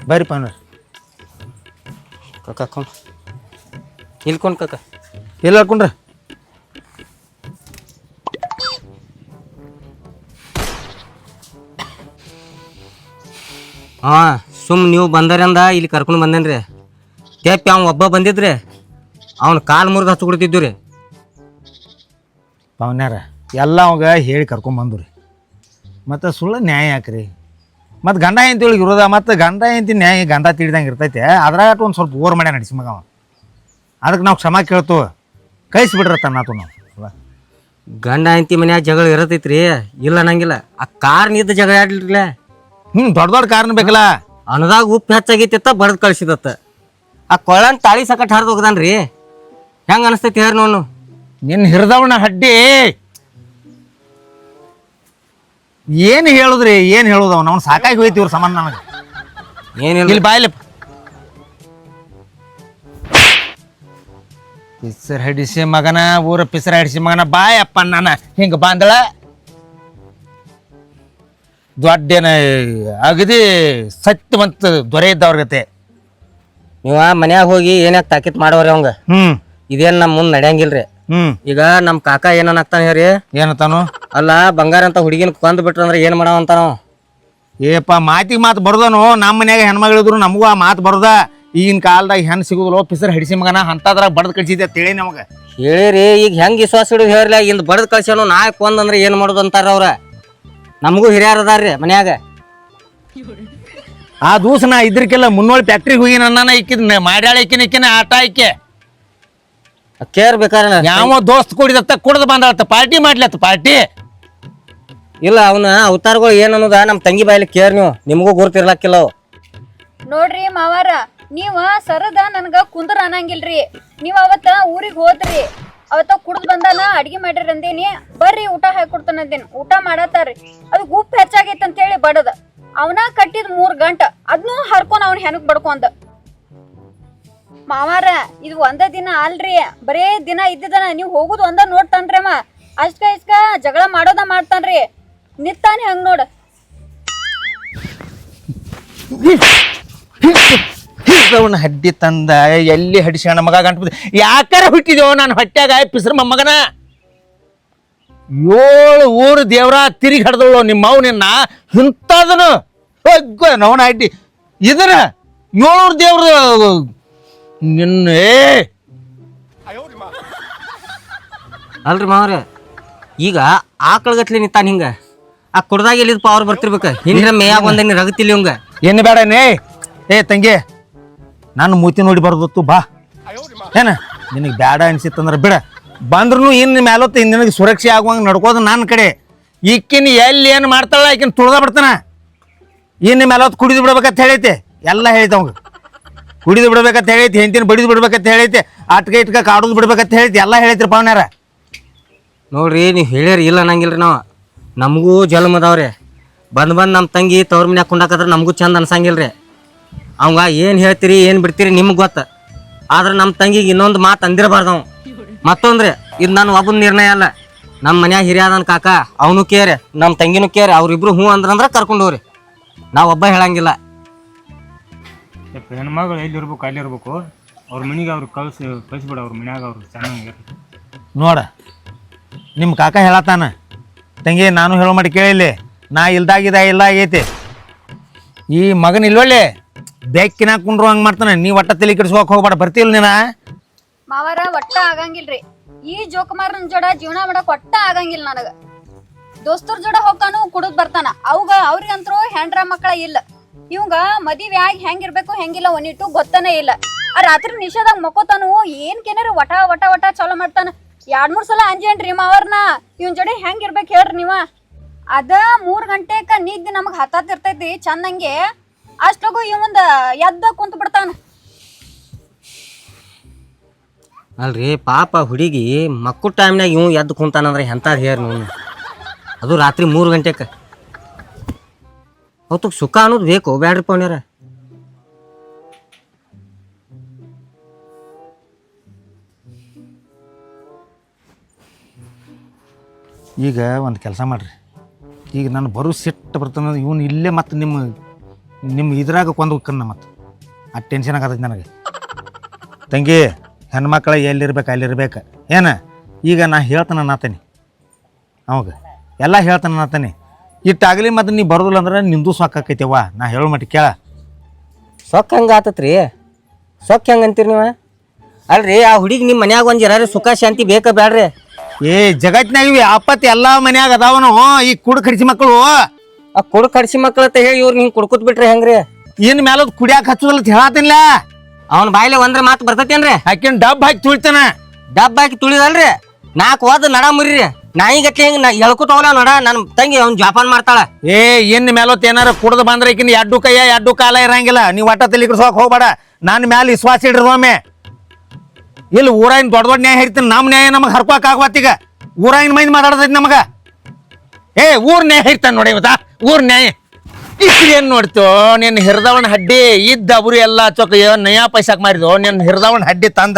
ಬರ್ರಿ ಪವನಾರ ಕಾಕ ಇಲ್ಕೊಂಡ್ ಕಾಕ ಎಲ್ಲ ಹಾಕೊಂಡ್ರ ಸುಮ್ ನೀವು ಬಂದರಿಂದ ಇಲ್ಲಿ ಕರ್ಕೊಂಡು ಬಂದೇನ್ರಿ ತೆಪ್ಪಿ ಅವ್ನು ಒಬ್ಬ ಬಂದಿದ್ರಿ ಅವ್ನ ಕಾಲು ಮುರಿದು ಹಚ್ಕೊಡ್ತಿದ್ದು ರೀ ಪವನ್ಯಾರ ಎಲ್ಲ ಅವಾಗ ಹೇಳಿ ಕರ್ಕೊಂಬಂದು ರೀ ಮತ್ತು ಸುಳ್ಳು ನ್ಯಾಯ ಯಾಕ್ರಿ ಮತ್ತು ಗಂಡ ಹೆಂಡತಿ ಒಳಗೆ ಇರೋದ ಮತ್ತು ಗಂಡ ಹೆಂಡತಿ ನ್ಯಾಯ ಗಂಡ ತಿಳಿದಂಗೆ ಇರ್ತೈತೆ ಅದ್ರಾಗ ಒಂದು ಸ್ವಲ್ಪ ಓವರ್ ಮಾಡ್ಯ ನಡೆಸಿ ಮಗ ಅದಕ್ಕೆ ನಾವು ಕ್ಷಮ ಕೇಳ್ತು ಕಳಿಸ್ಬಿಡ್ರತ್ತ ನಾತು ನಾವು ಗಂಡ ಹೆಂಡತಿ ಮನ್ಯಾಗ ಜಗಳ ಇರತೈತ್ರಿ ಇಲ್ಲ ಅನ್ನಂಗಿಲ್ಲ ಆ ಕಾರ್ನಿದ್ದ ಜಗಳ ಆಡ್ಲಿಲ್ಲ ದೊಡ್ಡ ಕಾರಣ ಬೇಕಲ್ಲ ಅನ್ನದಾಗ ಉಪ್ಪು ಹೆಚ್ಚಾಗೈತಿತ್ತ ಬಡ್ದು ಕಳ್ಸಿದತ್ತ ಆ ಕೊಳ್ಳನ್ ತಾಳಿ ಸಕಟ್ ಹರಿದು ಹೋಗದಾನ್ರಿ ಹೆಂಗ ಅನಿಸ್ತೈತಿ ಹೇಳಿ ನೋಡು ನಿನ್ನ ಹಿರಿದವನ ಹಡ್ಡಿ ಏನು ಹೇಳುದ್ರಿ ಏನು ಹೇಳುದು ಅವ್ನು ಸಾಕಾಗಿ ಹೋಯ್ತು ಇವ್ರ ಸಂಬಂಧ ನನಗೆ ಏನಿಲ್ಲ ಇಲ್ಲಿ ಬಾಯ್ಲಿ ಪಿಸರ್ ಹಡಿಸಿ ಮಗನ ಊರ ಪಿಸರ್ ಹಡಿಸಿ ಮಗನ ಬಾಯಪ್ಪ ನಾನು ಹಿಂಗೆ ಬಾಂದಳ ದೊಡ್ಡೇನ ಅಗದಿ ಸತ್ಯವಂತ ದೊರೆ ಇದ್ದವ್ರಗತೆ ನೀವ ಮನ್ಯಾಗ ಹೋಗಿ ಏನಾಗ ತಾಕೀತ್ ಮಾಡೋರಿ ಅವಂಗ ಇದೇನ್ ನಮ್ ಮುಂದ್ ನಡೆಯಂಗಿಲ್ರಿ ಈಗ ನಮ್ ಕಾಕ ಏನನ್ನಾಗ್ತಾನ ಹೇಳ್ರಿ ಏನತ್ತಾನು ಅಲ್ಲ ಬಂಗಾರ ಅಂತ ಹುಡುಗಿನ ಕೊಂದ್ ಬಿಟ್ರಂದ್ರ ಏನ್ ಮಾಡವ ಅಂತ ನಾವು ಏಪ್ಪ ಮಾತಿಗೆ ಮಾತು ಬರೋದನು ನಮ್ಮ ಮನ್ಯಾಗ ಹೆಣ್ಮಗಳಿದ್ರು ನಮಗೂ ಆ ಮಾತು ಬರೋದ ಈಗಿನ ಕಾಲದಾಗ ಹೆಣ್ಣು ಸಿಗುದಿಲ್ಲ ಪಿಸರ್ ಹಡಿಸಿ ಮಗನ ಅಂತದ್ರಾಗ ಬಡ್ದು ಕಳ್ಸಿದ್ದೆ ತಿಳಿ ನಮಗೆ ಹೇಳಿರಿ ಈಗ ಹೆಂಗ್ ವಿಶ್ವಾಸ ಹಿಡಿದು ಹೇಳ್ರಿ ಇಂದ ಬಡ್ದು ಕಳ್ಸ್ಯಾನು ನಾ ಕೊಂದಂದ್ರ ಏನ್ ಮಾಡೋದು ಅಂತಾರ ಅವ್ರ ನಮಗೂ ಹಿರಿಯರ್ ಅದಾರ್ರಿ ಮನ್ಯಾಗ ಆ ದಿವಸ ನಾ ಇದ್ರಕ್ಕೆಲ್ಲ ಮುನ್ನೋಳಿ ಫ್ಯಾಕ್ಟ್ರಿಗೆ ಹೋಗಿ ನನ್ನ ಇಕ್ಕಿದ್ ಮಾಡ್ಯಾಳ ಇಕ್ಕಿನ ಆಟ ಇಕ್ಕೆ ಕೇರ್ ಬೇಕಾರೆ ಯಾವ ದೋಸ್ತ್ ಕುಡಿದತ್ತ ಕುಡ್ದು ಬಂದತ್ತ ಪಾರ್ಟಿ ಮಾಡ್ಲತ್ತ ಪಾರ್ಟಿ. ಇಲ್ಲ ಅವನ ಅವತಾರಗಳು ಏನ್ ಅನ್ನೋದ ನಮ್ ತಂಗಿ ಬಾಯಲ್ಲಿ ಕೇರ್ ನೀವು ನಿಮಗೂ ಗುರ್ತಿರ್ಲಕ್ಕಿಲ್ಲ ಅವು. ನೋಡ್ರಿ ಮಾವಾರ ನೀವ ಸರದ ನನ್ಗ ಕುಂದ್ರ ಅನ್ನಂಗಿಲ್ರಿ. ನೀವ್ ಅವತ್ತ ಊರಿಗೆ ಹೋದ್ರಿ, ಅವತ್ತ ಕುಡ್ದ್ ಬಂದಾನ ಅಡ್ಗಿ ಮಾಡಿರಿ ಅಂದೇನಿ, ಬರ್ರಿ ಊಟ ಹಾಕೊಡ್ತಾನ ಅಂದೇನಿ. ಊಟ ಮಾಡತ್ತಾರ್ರಿ, ಅದು ಗುಪ್ ಹೆಚ್ಚಾಗೈತಿ ಅಂತ ಹೇಳಿ ಬಡದ ಅವನ ಕಟ್ಟಿದ್ 3 ಗಂಟ ಅದ್ನು ಹರ್ಕೊಂಡ್ ಅವ್ನ ಹೆನಕ್ ಬಡ್ಕೊಂಡ. ಮಾವಾರ ಇದು ಒಂದ ದಿನ ಅಲ್ರಿ, ಬರೇ ದಿನ ಇದ್ದಿದನ. ನೀವ್ ಹೋಗುದ್ ಒಂದ ನೋಡ್ತಾನ್ರಿ ಅಮ್ಮ, ಅಷ್ಟ್ಕ ಇಷ್ಟ್ಕ ಜಗಳ ಮಾಡೋದ ಮಾಡ್ತಾನ್ರಿ. ನಿತ್ತಾನೆ ಹಂಗ ನೋಡ. ಹಿಡ್ದವನ ಹಡ್ಡಿ ತಂದ ಎಲ್ಲಿ ಹಡಿಸ್ಯಾಣ ಮಗ ಗಂಟು ಯಾಕಾರ ಹುಟ್ಟಿದೇವ ನಾನು ಹೊಟ್ಯಾಗ ಪಿಸ್ರ ಮೊಮ್ಮಗನ. 7 ಊರು ದೇವ್ರ ತಿರುಗಿ ಹಡ್ದಳು ನಿಮ್ಮ ಅವ್ ನಿನ್ನ ಇಂಥದನು ನವನ ಹಡ್ಡಿ ಇದನ್ನ 7 ದೇವ್ರ ನಿನ್ನ ಅಲ್ರಿ ಮಾವ್ರೆ, ಈಗ ಆಕಳಗತ್ಲಿ ನಿಂತಾನ ಹಿಂಗ, ಆ ಕುಡ್ದಾಗ ಎಲ್ಲಿದ್ ಪವರ್ ಬರ್ತಿರ್ಬೇಕ. ಹಿಂದಿನ ಮೇಯಾಗ ಒಂದ ನೀ ರಗತಿಲ್ಲ ಇವಂಗ. ಏನು ಬೇಡನೇ ಏ ತಂಗಿ, ನಾನು ಮೂತಿ ನೋಡಿ ಬರ್ದತ್ತು ಬಾ. ಏನ ನಿನಗೆ ಬೇಡ ಅನ್ಸಿತ್ತಂದ್ರೆ ಬಿಡ, ಬಂದ್ರೂ ಇನ್ನು ಮೇಲೊತ್ತು ನಿನಗೆ ಸುರಕ್ಷೆ ಆಗುವಂಗೆ ನಡ್ಕೋದು ನನ್ನ ಕಡೆ. ಈಕಿನ ಎಲ್ಲಿ ಏನು ಮಾಡ್ತಾಳ ಈಕಿನ ತುಳ್ದ ಬಿಡ್ತಾನ. ಇನ್ನು ಮೇಲೊತ್ತು ಕುಡಿದು ಬಿಡ್ಬೇಕಂತ ಹೇಳೈತೆ, ಎಲ್ಲ ಹೇಳ್ತ ಅವಂಗ. ಕುಡಿದು ಬಿಡ್ಬೇಕಂತ ಹೇಳೈತಿ, ಹೆಂತಿನ ಬಡಿದು ಬಿಡ್ಬೇಕಂತ ಹೇಳೈತೆ, ಆಟ್ಕ ಇಟ್ಕ ಕಾಡೋದು ಬಿಡ್ಬೇಕಂತ ಹೇಳೈತಿ, ಎಲ್ಲ ಹೇಳೈತ್ರಿ ಪಾವನ್ಯಾರ. ನೋಡ್ರಿ ನೀವು ಹೇಳ್ಯಾರ ಇಲ್ಲ ಅನ್ನಂಗಿಲ್ರಿ ನಾವು. ನಮಗೂ ಜನ್ಮದವ್ರಿ ಬಂದ್ ನಮ್ಮ ತಂಗಿ ತವ್ರ ಮನ್ಯಾಗ ಕುಂಡಾಕತ್ರ ನಮಗೂ ಚಂದ ಅನ್ಸಂಗಿಲ್ರಿ. ಅವಂಗ ಏನು ಹೇಳ್ತೀರಿ ಏನು ಬಿಡ್ತೀರಿ ನಿಮ್ಗೆ ಗೊತ್ತ. ಆದ್ರೆ ನಮ್ಮ ತಂಗಿಗೆ ಇನ್ನೊಂದು ಮಾತು ಅಂದಿರಬಾರ್ದು ಅವ. ಮತ್ತೊಂದ್ರಿ ಇದು ನಾನು ಒಬ್ಬನ ನಿರ್ಣಯ ಅಲ್ಲ, ನಮ್ಮ ಮನ್ಯಾಗ ಹಿರಿಯಾದನ್ ಕಾಕ ಅವನು ಕೇರಿ ನಮ್ಮ ತಂಗಿನೂ ಕೇರಿ, ಅವ್ರಿಬ್ರು ಹ್ಞೂ ಅಂದ್ರಂದ್ರೆ ಕರ್ಕೊಂಡು ಹೋಗ್ರಿ, ನಾವು ಒಬ್ಬ ಹೇಳಂಗಿಲ್ಲ. ಹೆಣ್ಮಗಳು ಎಲ್ಲಿರ್ಬೇಕು ಅಲ್ಲಿರ್ಬೇಕು, ಅವ್ರ ಮನೆಗೆ ಅವ್ರು ಕಳಿಸ್ಬಿಡ, ಅವ್ರ ಮನ್ಯಾಗ ಅವ್ರು ಚೆನ್ನಾಗಿ ನೋಡ ನಿಮ್ಮ ಕಾಕ ಹೇಳತ್ತಾನ ತಂಗಿ, ನಾನು ಹೇಳೋ ಮಾಡಿ ಕೇಳಿಲ್ಲಿ, ನಾ ಇಲ್ದಾಗಿದ ಇಲ್ಲ ಆಗೈತಿ. ಈ ಮಗನ ಇಲ್ವಳ್ಳಿ ಬೆಕ್ಕಿನ ಕುಂಡ್ರು ಹಂಗೆ ಮಾಡ್ತಾನೆ. ನೀ ಒಟ್ಟ ತಲೆ ಕೆಡಿಸ್ಕೋಕ್ ಹೋಗ್ಬೇಡ, ಬರ್ತಿಲ್ಲ ನೀನ. ಮಾವಾರ ಒಟ್ಟ ಆಗಂಗಿಲ್ರಿ, ಈ ಜೋಕುಮಾರನ್ ಜೋಡ ಜೀವನ ಮಾಡಕ್ ಒಟ್ಟ ಆಗಂಗಿಲ್ಲ ನನಗ. ದೋಸ್ತರ್ ಜೋಡ ಹೋಗಾನು ಕುಡಿದ್ ಬರ್ತಾನ, ಅವ್ರಿಗಂತರೂ ಹೆಂಡ್ರ ಮಕ್ಕಳ ಇಲ್ಲ. ಇವಂಗ ಮದುವೆ ಆಗಿ ಹೆಂಗಿರ್ಬೇಕು ಹೆಂಗಿಲ್ಲ ಒಂದಿಟ್ಟು ಗೊತ್ತನೇ ಇಲ್ಲ. ಆ ರಾತ್ರಿ ನಿಷೇಧಾಗ ಮಕ್ಕೋತಾನು, ಏನ್ಕೇನಾರ ವಟ ವಟ ವಟ ಚಾಲೋ ಮಾಡ್ತಾನ. 2-3 ಸಲ ಅಂಜೇನ್ರಿ ಮಾವರ್ನ, ಇವನ್ ಜೋಡಿ ಹೆಂಗಿರ್ಬೇಕು ಹೇಳ್ರಿ ನೀವ. ಅದ 3 ಗಂಟೆಕ ನಿದ್ದೆ ನಮಗ್ ಹತ್ತಾತಿರ್ತೈತಿ ಚಂದಂಗೆ, ಅಷ್ಟಗೂ ಇವಂದ ಎದ್ದ ಕುಂತ ಬಿಡ್ತಾನ. ಅಲ್ರಿ ಪಾಪ ಹುಡುಗಿ ಮಕ್ಕಳ ಟೈಮ್ನಾಗ ಇವ್ ಎದ್ದು ಕುಂತಾನಂದ್ರೆ ಎಂಥದ್ದು ಹೇರ್ ನೀವು, ಅದು ರಾತ್ರಿ 3 ಗಂಟೆಗೆ. ಅವತ್ತು ಸುಖ ಅನ್ನೋದು ಬೇಕು ಬ್ಯಾಡ್ರಿ ಪೌನ್ಯಾರ. ಈಗ ಒಂದು ಕೆಲಸ ಮಾಡ್ರಿ, ಈಗ ನಾನು ಬರೋ ಸಿಟ್ಟು ಬರ್ತಾನ ಇವನು ಇಲ್ಲೇ ಮತ್ತು ನಿಮ್ಮ ಇದ್ರಾಗ ಕೊಂದು ಹೋಗ್ಕನ್ನ ಮತ್ತು ಆ ಟೆನ್ಷನ್ ಆಗತೈತಿ ನನಗೆ. ತಂಗಿ ಹೆಣ್ಮಕ್ಳ ಎಲ್ಲಿರ್ಬೇಕು ಅಲ್ಲಿರ್ಬೇಕು ಏನು. ಈಗ ನಾ ಹೇಳ್ತಾನೆ ನಾತನಿ ಅವಾಗ ಎಲ್ಲ ಹೇಳ್ತಾನೆ ನಾತನಿ, ಇಟ್ಟಾಗಲಿ ಮತ್ತು ನೀ ಬರೋದಿಲ್ಲ ಅಂದ್ರೆ ನಿಂದು ಸಾಕಾಕೈತಿವ್ವ. ನಾ ಹೇಳೋ ಮಟ್ಟ ಕೇಳ. ಸೊಕ್ಕ ಹೆಂಗೆ ಆತತ್ರಿ, ಸೊಕ್ಕ ಹೆಂಗೆ ಅಂತೀರಿ ನೀವು? ಅಲ್ರಿ ಆ ಹುಡುಗಿ ನಿಮ್ಮ ಮನ್ಯಾಗ ಒಂದು ಜರ ಸುಖ ಶಾಂತಿ ಬೇಕಾ ಬ್ಯಾಡ್ರಿ? ಏ ಜಗತ್ತಿನಾಗ ಇವೆ ಆಪತ್ತು ಎಲ್ಲ ಮನ್ಯಾಗ ಅದಾವನು. ಈ ಕುಡ್ ಕಡಿಸಿ ಮಕ್ಕಳು, ಆ ಕುಡ್ ಕಡ್ಸಿ ಮಕ್ಳು ಅಂತ ಹೇಳಿ ಇವ್ರು ಹಿಂಗೆ ಕುಡ್ಕೊತ್ ಬಿಟ್ರಿ ಹೆಂಗ್ರಿ? ಇನ್ ಮೇಲದ್ ಕುಡಿಯಾಕ ಹಚ್ಚೋದಲ್ಲ ಹೇಳತ್ತಿಲ್ಲ. ಅವ್ನ ಬಾಯಿಲೆ ಒಂದ್ರ ಮಾತು ಬರ್ತೈತೇನ್ರಿ? ಆಕಿನ ಡಬ್ ಹಾಕಿ ತುಳಿತಾನ. ಡಬ್ಬ ಹಾಕಿ ತುಳಿದಲ್ರಿ 4 ಹೋದ್ ನಡ ಮುರಿರಿ ನಾಯಿಗಟ್ಲೆ ಹಿಂಗೆ ಎಳ್ಕೊತ ಹೋಗ್ಲ ನೋಡ ನನ್ನ ತಂಗಿ ಅವ್ನು ಜಾಪಾನ್ ಮಾಡ್ತಾಳ. ಏ ಇನ್ ಮೇಲೊತ್ ಏನಾರ ಕುಡ್ದು ಬಂದ್ರೆ ಈಕಿನ 2 ಕೈಯ 2 ಕಾಲ ಇರಂಗಿಲ್ಲ. ನೀವು ಒಟ್ಟ ತಲೆ ಕೆಡ್ಸೋಕ್ ಹೋಗ್ಬೇಡ. ನನ್ನ ಮ್ಯಾಲ ವಿಶ್ವಾಸ ಇಡ್ರಿ ಒಮ್ಮೆ. ಇಲ್ಲಿ ಊರಾಗಿನ ದೊಡ್ಡ ನ್ಯಾಯ ಹೇಳ್ತೀನಿ, ನಮ್ಮ ನ್ಯಾಯ ನಮಗೆ ಹರ್ಕೋಕ್ ಆಗ್ವತ್ತೀಗ. ಊರಾಗಿನ ಮೈಂದ್ ಮಾತಾಡ್ತೈತಿ ನಮಗ. ಏ ಊರ್ ನ್ಯಾಯ ಹೇಳ್ತಾನೆ ನೋಡಿ ಇವತ್ತ, ಊರ್ ನ್ಯಾಯ ಏನ್ ನೋಡ್ತೋ. ನಿನ್ನ ಹಿರ್ದವನ ಹಡ್ಡಿ ಇದ್ದ ಅವ್ರು ಎಲ್ಲ ಚೊಕ್ಕ ನಯಾ ಪೈಸಾಕ್ ಮಾರಿದೋ. ನಿನ್ನ ಹಿರ್ದವನ ಹಡ್ಡಿ ತಂದ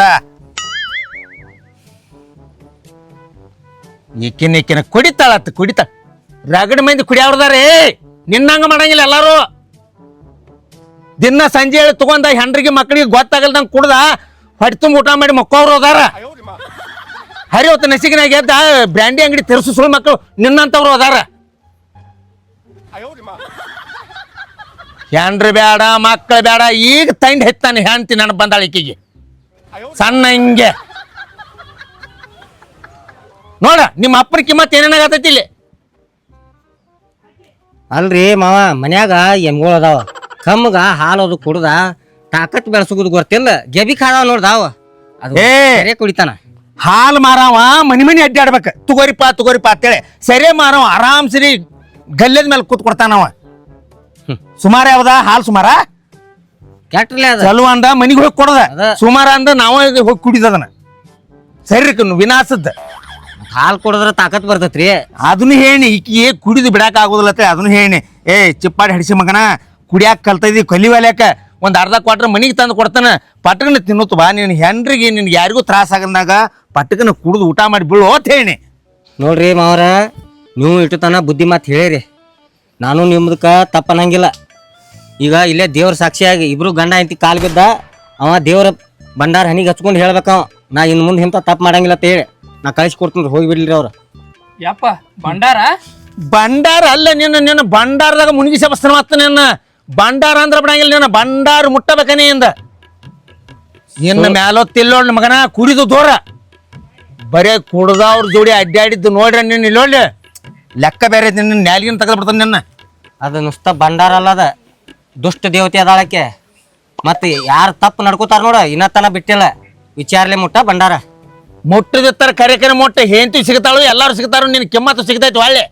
ಈಕಿನ ಕುಡಿತಾಳತ್ ಕುಡಿತಾಳ. ರಗಡ ಮಂದಿ ಕುಡಿಯವ್ರದಾರೆ, ನಿನ್ನಂಗ ಮಾಡಂಗಿಲ್ಲ ಎಲ್ಲಾರು. ದಿನ ಸಂಜೆ ಹೇಳಿ ತಗೊಂಡ ಹೆಂಡ್ರಿಗೆ ಮಕ್ಕಳಿಗೆ ಗೊತ್ತಾಗಲ್ದಂಗೆ ಕುಡ್ದ ಹೊಟ್ಟೆ ತುಂಬ ಊಟ ಮಾಡಿ ಮಕ್ಕವ್ರು ಹೋದಾರ. ಹರಿ ಹೊತ್ತು ನಸಿಗಿನಾಗ ಎದ್ದ ಬ್ರ್ಯಾಂಡಿ ಅಂಗಡಿ ತೆರಸು ಸುಳ್ಳು ಮಕ್ಕಳು ನಿನ್ನಂತವ್ರು ಹೋದಾರ. ಹೆಂಡ್ರಿ ಬೇಡ ಮಕ್ಕಳು ಬೇಡ, ಈಗ ತಂಡಿ ಹೆತ್ತಾನೆ ಹೆಂಡ್ತಿ ನನ್ನ ಬಂದಾಳ ಈಕಿಗೆ ಸಣ್ಣ ಹಿಂಗೆ. ನೋಡ ನಿಮ್ಮ ಅಪ್ಪನ ಕಿಮ್ಮತ್ ಏನೇನಾಗತೈತಿ ಇಲ್ಲಿ. ಅಲ್ರಿ ಮಾವ ಮನ್ಯಾಗ ಎಮ್ಗಳು ಅದಾವ, ಕಮ್ಮಗ ಹಾಲೋದು ಕುಡ್ದ ತಾಕತ್ ಬೆಳೆಸೋದು ಗೊತ್ತಿಲ್ಲ, ಗೆಬಿ ಖಾದಾವ ನೋಡ್ದಾವ ಅದು ಏ ಕುಡಿತಾನ. ಹಾಲು ಮಾರವ ಮನಿ ಅಡ್ಡಾಡ್ಬೇಕು ತಗೋರಿಪ್ಪ ಅಂತೇಳಿ ಸರಿ ಮಾರವ ಆರಾಮ್ ಸರಿ ಗಲ್ಯದ ಮೇಲೆ ಕೂತ್ ಕೊಡ್ತಾನವ. ಸುಮಾರು ಯಾವ್ದ ಹಾಲು ಸುಮಾರ ಕೆಟ್ಟಲೆ ಅದ ಚಲೋ ಅಂದ ಮನಿಗೆ ಹೋಗಿ ಕೊಡದ ಅದ. ಸುಮಾರ ಅಂದ ನಾವ ಹೋಗಿ ಕುಡಿದದನ ಸರಿ ವಿನಾಸದ ಹಾಲು ಕುಡಿದ್ರೆ ತಾಕತ್ ಬರ್ತೈತ್ರಿ. ಅದನ್ನು ಹೇಳಿ ಈಕಿಗೆ ಕುಡಿದು ಬಿಡಾಕ ಆಗೋದಿಲ್ಲತ್ತೆ ಅದನ್ನು ಹೇಳಿ ಏ ಚಿಪ್ಪಾಡಿ ಹಡಿಸಿ ಮಗನ ಕುಡಿಯಾಕ ಕಲ್ತೈದಿ ಕಲಿವಾಲ್ಯಾಕ ಒಂದ್ ಅರ್ಧ ಕ್ವಾಟ್ರ್ ಮನಿಗೆ ತಂದು ಕೊಡ್ತಾನ ಪಟ್ಕನ ತಿನ್ನುತ್ತ ಬಾ ನಿನ್ ಹೆಂಡ್ರಿಗೆ ನಿನ್ಗೆ ಯಾರಿಗೂ ತ್ರಾಸ ಆಗಂದಾಗ ಪಟ್ಕನ ಕುಡಿದು ಊಟ ಮಾಡಿ ಬೀಳು ಅಂತ ಹೇಳಿ. ನೋಡ್ರಿ ಮಾವರ, ನೀವು ಇಟ್ಟು ತನ ಬುದ್ಧಿ ಮಾತು ಹೇಳಿರಿ, ನಾನು ನಿಮ್ದಕ್ಕೆ ತಪ್ಪನಂಗಿಲ್ಲ. ಈಗ ಇಲ್ಲೇ ದೇವ್ರ ಸಾಕ್ಷಿಯಾಗಿ ಇಬ್ರು ಗಂಡ ಹೆಂಡತಿ ಕಾಲು ಬಿದ್ದ ಅವ ದೇವ್ರ ಭಂಡಾರ ಹನಿಗೆ ಹಚ್ಕೊಂಡು ಹೇಳ್ಬೇಕವ ನಾ ಇನ್ನು ಮುಂದೆ ಇಂಥ ತಪ್ಪು ಮಾಡಂಗಿಲ್ಲ ಅಂತ ಹೇಳಿ ನಾ ಕಳಿಸಿ ಕೊಡ್ತೀನಿ, ಹೋಗಿ ಬಿಡ್ಲಿ ಅವ್ರು. ಯಪ್ಪ ಭಂಡಾರ ಭಂಡಾರ ಅಲ್ಲ ನಿನ್ನ ಭಂಡಾರದಾಗ ಮುನಿಗಿಸ ಬಸ್ತಾನ ಮತ್ತ ನಿನ್ನ ಭಂಡಾರ ಅಂದ್ರ ಬಿಡಂಗಿಲ್ಲ ನಿನ್ನ ಭಂಡಾರ ಮುಟ್ಟಬೇಕನೇ ಇಂದ ನಿನ್ನ ಮ್ಯಾಲೊತ್ತಿಲ್ಲೋಳ್ ಮಗನ ಕುಡಿದು ದೂರ ಬರೇ ಕುಡ್ದವ್ರ ಜೋಡಿ ಅಡ್ಡಾಡಿದ್ದು ನೋಡ್ರಿ ನಿನ್ನ ಇಲ್ಲೋಳ್ಳಿ ಲೆಕ್ಕ ಬೇರೆ ನಿನ್ನ ನ್ಯಾಲಿಗಿನ ತೆಗೆದು ಬಿಡ್ತಾನೆ ನಿನ್ನ. ಅದು ನುಸ್ತ ಭಂಡಾರ ಅಲ್ಲದ, ದುಷ್ಟ ದೇವತೆ ಅದಾಳಕ್ಕೆ. ಮತ್ತೆ ಯಾರು ತಪ್ಪು ನಡ್ಕೋತಾರ ನೋಡ ಇನ್ನತನ ಬಿಟ್ಟಿಲ್ಲ, ವಿಚಾರಲೆ ಮುಟ್ಟ ಭಂಡಾರ. ಮುಟ್ಟದಿರ್ತಾರ ಕರೆ ಮುಟ್ಟ ಹೆಂಡತಿ ಸಿಗ್ತಾಳು ಎಲ್ಲಾರು ಸಿಗ್ತಾರು ನಿನ್ ಕಿಮ್ಮತ್ತು ಸಿಗ್ತೈತಿ ಒಳ್ಳೆ.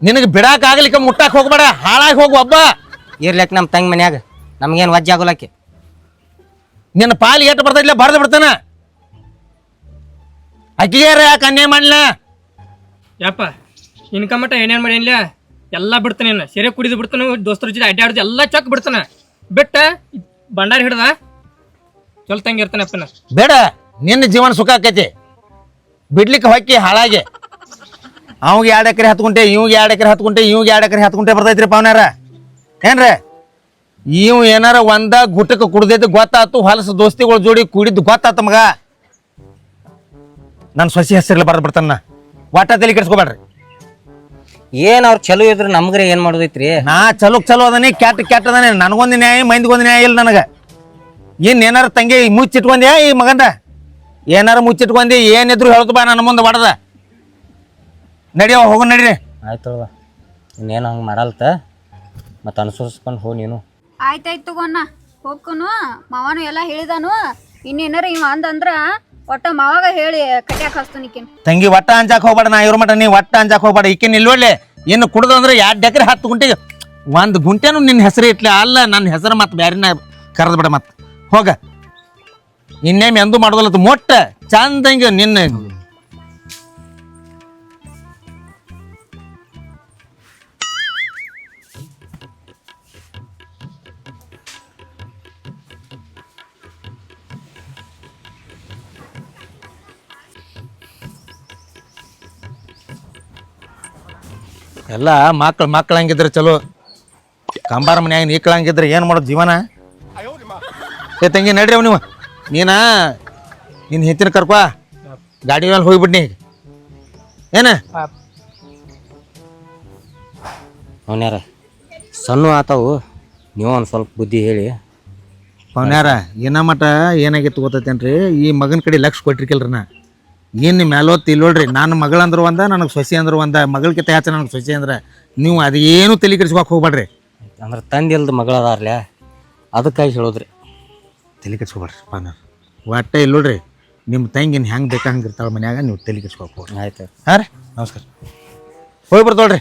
ನಿನಗೆ ಬಿಡಾಕ ಆಗ್ಲಿಕ್ಕೆ ಮುಟ್ಟಾಕ ಹೋಗ್ಬೇಡ, ಹಾಳಾಗಿ ಹೋಗು ಒಬ್ಬ. ಇರ್ಲಿಕ್ಕೆ ನಮ್ಮ ತಂಗಿ ಮನ್ಯಾಗ ನಮ್ಗೇನು ವಜ್ಜೆ ಆಗೋಲಕ್ಕೆ. ನಿನ್ನ ಪಾಲಿ ಏಟು ಬರ್ತೈತಿಲ್ಲ ಬರ್ದು ಬಿಡ್ತಾನ. ಅಕ್ಕಿಗೆ ಯಾಕೆ ಅನ್ಯಾಯ ಮಾಡ್ಲ? ಯಪ್ಪ ಇನ್ಕಮ್ ಮಟ್ಟ ಏನೇನ್ ಮಾಡಿ ಏನಿಲ್ಲ ಎಲ್ಲ ಬಿಡ್ತಾನೆ ಸೆರೆ ಕುಡಿದು ಬಿಡ್ತಾನೆ, ದೋಸ್ತರ ಜೊತೆ ಅಡ್ಡಾಡ್ದು ಎಲ್ಲ ಚಕ್ ಬಿಡ್ತಾನ, ಬಿಟ್ಟ ಭಂಡಾರ ಹಿಡ್ದ ಚಲ್ ತಂಗಿರ್ತಾನೆ ಅಪ್ಪನ. ಬೇಡ, ನಿನ್ನ ಜೀವನ ಸುಖ ಆಕೈತಿ. ಬಿಡ್ಲಿಕ್ಕೆ ಹೊಕ್ಕಿ ಹಾಳಾಗಿ ಅವಂಗೆ 2 ಎಕರೆ 10 ಗುಂಟೆ, ಇವ್ಗೆ 2 ಎಕರೆ 10 ಗುಂಟೆ, ಇವ್ಗೆ 2 ಎಕರೆ 10 ಗುಂಟೆ ಬರ್ತೈತ್ರಿ ಪವನಾರ ಏನ್ರ. ಇವ್ ಏನಾರ ಒಂದ ಗುಟ್ಟಕ್ಕೆ ಕುಡ್ದೈತಿ ಗೊತ್ತಾತು, ಹೊಲಸ ದೋಸ್ತಿಗಳು ಜೋಡಿ ಕುಡಿದ್ದು ಗೊತ್ತಾತ ಮಗ. ನನ್ನ ಸೊಸಿ ಹೆಸರಲ್ಲಿ ಬರ್ದು ಬಿಡ್ತಾನ, ಒಟ್ಟ ತಲೆ ಕೆಡ್ಸ್ಕೊಬೇಡ್ರಿ. ಏನು ಅವ್ರು ಚಲೋ ಇದ್ರು ನಮ್ಗ್ರೆ ಏನು ಮಾಡೋದೈತ್ರಿ? ನಾ ಚಲೋ ಅದನಿ ಕೆಟ್ಟ ಅದಾನೆ. ನನಗೊಂದು ನ್ಯಾಯ ಮಂದಿಗೊಂದು ನ್ಯಾಯ ಇಲ್ಲ ನನಗೆ. ಏನಾರ ತಂಗಿ ಮುಚ್ಚಿಟ್ಕೊಂಡ್ಯಾ ಈ ಮಗಂದ? ಏನಾರ ಮುಚ್ಚಿಟ್ಕೊಂಡಿ ಏನಿದ್ರು ಹೇಳ್ತು ಬಾ ನನ್ನ ಮುಂದೆ ಹೊಡೆದ ನಡಿಯೋ ಹೋಗೋ ನಡೀರಿ. ಆಯ್ತು ಇನ್ನೇನು ಹಂಗೆ ಮಾಡಲ್ತ ಮತ್ತು ಅನುಸರಿಸ್ಕೊಂಡು ಹೋ ನೀನು. ಆಯ್ತಾಯ್ತು ತಗೋಣ ಹೋಗ್ಕೊನು. ಮಾವನು ಎಲ್ಲ ಹೇಳಿದಾನು. ಇನ್ನೇನಾರ ಇವ ಅಂದ್ರ ಒಟ್ಟ ಮಾವಾಗ ಹೇಳಿ ಕಟ್ಯಾಕ ಹಸ್ತನಿಕೇನು. ತಂಗಿ ಒಟ್ಟ ಅಂಜಾಕ್ ಹೋಗ್ಬೇಡ, ನಾ ಇವ್ರ ಮಟ ನೀ ಒಟ್ಟ ಅಂಜಾಕ್ ಹೋಗ್ಬೇಡ. ಈಕಿನ ಇಲ್ವಳ್ಳೆ ಇನ್ನು ಕುಡ್ದಂದ್ರೆ 2 ಎಕರೆ 10 ಗುಂಟೆಗೆ 1 ಗುಂಟೆನು ನಿನ್ನ ಹೆಸರು ಇಟ್ಲಿ ಅಲ್ಲ, ನನ್ನ ಹೆಸರು ಮತ್ತೆ ಬ್ಯಾರಿನ ಕರೆದು ಬಿಡ ಮತ್ತೆ ಹೋಗ. ಇನ್ನೇಮ್ ಎಂದೂ ಮಾಡೋದಲ್ಲ ಮೊಟ್ಟ ಚಂದಂಗ ನಿನ್ನ. ಎಲ್ಲ ಮಕ್ಳು ಹಂಗಿದ್ರೆ ಚಲೋ, ಕಂಬಾರ ಮನ್ಯಾಗ ನೀಕ್ಳಂಗಿದ್ರೆ ಏನು ಮಾಡೋದು ಜೀವನ. ಏ ತಂಗಿ ನಡ್ರಿ ನೀವು, ನಿನ್ನ ಹೆತ್ತಿನ ಕರ್ಕೊ ಗಾಡಿ ಮೇಲೆ ಹೋಗ್ಬಿಡ್ನಿ ಏನ. ಅವನ್ಯಾರ ಸಣ್ಣ ಆತಾವು, ನೀವು ಒಂದು ಸ್ವಲ್ಪ ಬುದ್ಧಿ ಹೇಳಿ. ಪವನ್ಯಾರ ಏನ ಮಟ ಏನಾಗಿತ್ತು ಗೊತ್ತೈತೇನ್ರಿ, ಈ ಮಗನ ಕಡೆ ಲಕ್ಷ ಕೊಟ್ಟಿರ್ಕಿಲ್ರಿ ನಾ. ಏನು ಮ್ಯಾಲೋತ್ ಇಲ್ಲೋಳ್ರಿ, ನನ್ನ ಮಗಳಂದ್ರೆ ಒಂದ, ನನಗೆ ಸೊಸೆ ಅಂದ್ರೆ ಒಂದ, ಮಗಳಕ್ಕಿಂತ ಹೆಚ್ಚು ನನಗೆ ಸೊಸೆ ಅಂದ್ರೆ ನೀವು ಅದೇನು ತಲೆ ಕೆಡ್ಸ್ಕೊಕ್ ಹೋಗ್ಬೇಡ್ರಿ. ಅಂದ್ರೆ ತಂದಿಲ್ದ ಮಗಳದಾರ್ಲೆ ಅದಕ್ಕಾಗಿ ಹೇಳೋದ್ರಿ. ತಲೆ ಕೆಡ್ಸ್ಕೊಬೇಡ್ರಿ ಪವನ್ಯಾರ, ಒಟ್ಟ ಇಲ್ಲೋಳ್ರಿ ನಿಮ್ಮ ತಂಗಿನ ಹೆಂಗೆ ಬೇಕಾ ಹಂಗೆ ಇರ್ತಾಳೆ ಮನ್ಯಾಗ, ನೀವು ತಲೆ ಕೆಡ್ಸ್ಕೊಕ್ ಹೋಗ್ರಿ. ಆಯ್ತು ಹಾಂ ರೀ, ನಮಸ್ಕಾರ. ಹೋಗಿ ಬರ್ತಾಳ್ರಿ.